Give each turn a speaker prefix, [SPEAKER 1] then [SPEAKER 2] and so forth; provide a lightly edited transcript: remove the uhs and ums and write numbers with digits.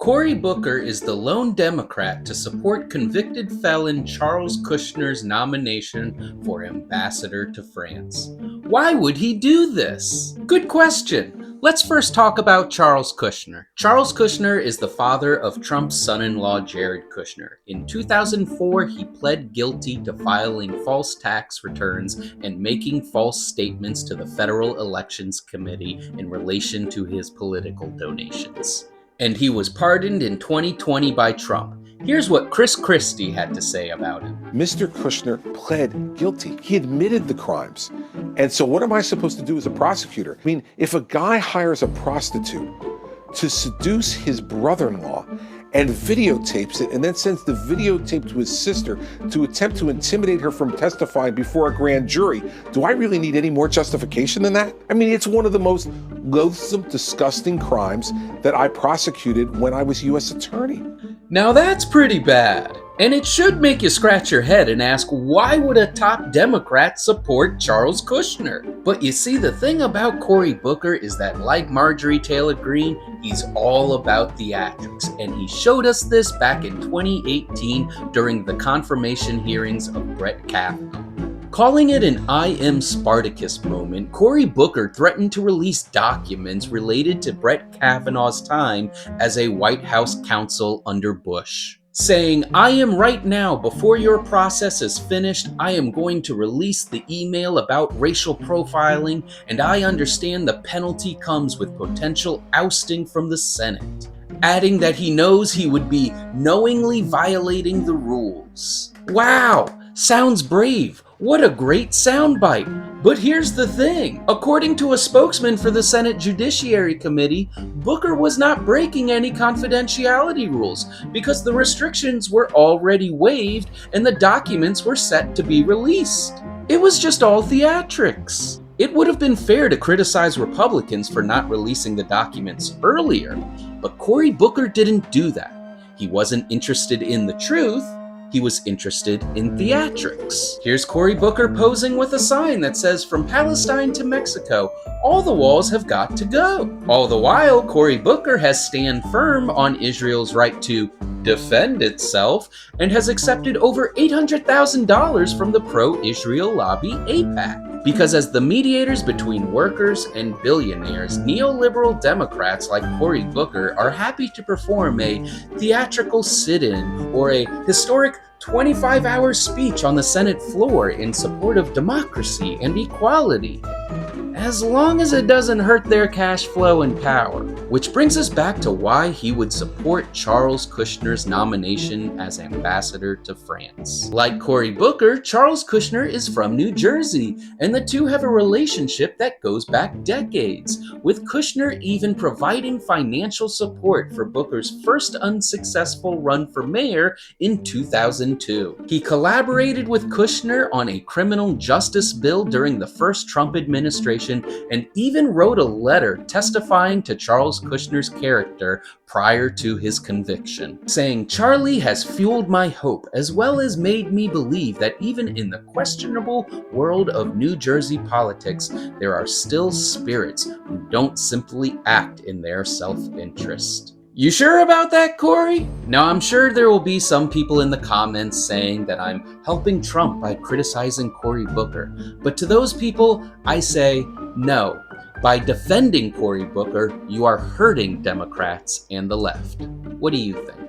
[SPEAKER 1] Cory Booker is the lone Democrat to support convicted felon Charles Kushner's nomination for ambassador to France. Why would he do this? Good question. Let's first talk about Charles Kushner. Charles Kushner is the father of Trump's son-in-law Jared Kushner. In 2004, he pled guilty to filing false tax returns and making false statements to the Federal Elections Committee in relation to his political donations. And he was pardoned in 2020 by Trump. Here's what Chris Christie had to say about it.
[SPEAKER 2] Mr. Kushner pled guilty. He admitted the crimes. And so what am I supposed to do as a prosecutor? I mean, if a guy hires a prostitute to seduce his brother-in-law and videotapes it and then sends the videotape to his sister to attempt to intimidate her from testifying before a grand jury, do I really need any more justification than that? I mean, it's one of the most loathsome, disgusting crimes that I prosecuted when I was U.S. attorney.
[SPEAKER 1] Now that's pretty bad. And it should make you scratch your head and ask, why would a top Democrat support Charles Kushner? But you see, the thing about Cory Booker is that, like Marjorie Taylor Greene, he's all about theatrics. And he showed us this back in 2018 during the confirmation hearings of Brett Kavanaugh. Calling it an I am Spartacus moment, Cory Booker threatened to release documents related to Brett Kavanaugh's time as a White House counsel under Bush, saying, "I am right now, before your process is finished, I am going to release the email about racial profiling, and I understand the penalty comes with potential ousting from the Senate," adding that he knows he would be knowingly violating the rules. Wow, sounds brave. What a great soundbite. But here's the thing. According to a spokesman for the Senate Judiciary Committee, Booker was not breaking any confidentiality rules because the restrictions were already waived and the documents were set to be released. It was just all theatrics. It would have been fair to criticize Republicans for not releasing the documents earlier, but Cory Booker didn't do that. He wasn't interested in the truth. He was interested in theatrics. Here's Cory Booker posing with a sign that says, "From Palestine to Mexico, all the walls have got to go." All the while, Cory Booker has stand firm on Israel's right to defend itself and has accepted over $800,000 from the pro-Israel lobby AIPAC. Because as the mediators between workers and billionaires, neoliberal Democrats like Cory Booker are happy to perform a theatrical sit-in or a historic 25-hour speech on the Senate floor in support of democracy and equality, as long as it doesn't hurt their cash flow and power. Which brings us back to why he would support Charles Kushner's nomination as ambassador to France. Like Cory Booker, Charles Kushner is from New Jersey, and the two have a relationship that goes back decades, with Kushner even providing financial support for Booker's first unsuccessful run for mayor in 2002. He collaborated with Kushner on a criminal justice bill during the first Trump administration and even wrote a letter testifying to Charles Kushner's character prior to his conviction, saying, "Charlie has fueled my hope as well as made me believe that even in the questionable world of New Jersey politics, there are still spirits who don't simply act in their self-interest." You sure about that, Cory? Now, I'm sure there will be some people in the comments saying that I'm helping Trump by criticizing Cory Booker. But to those people, I say, no. By defending Cory Booker, you are hurting Democrats and the left. What do you think?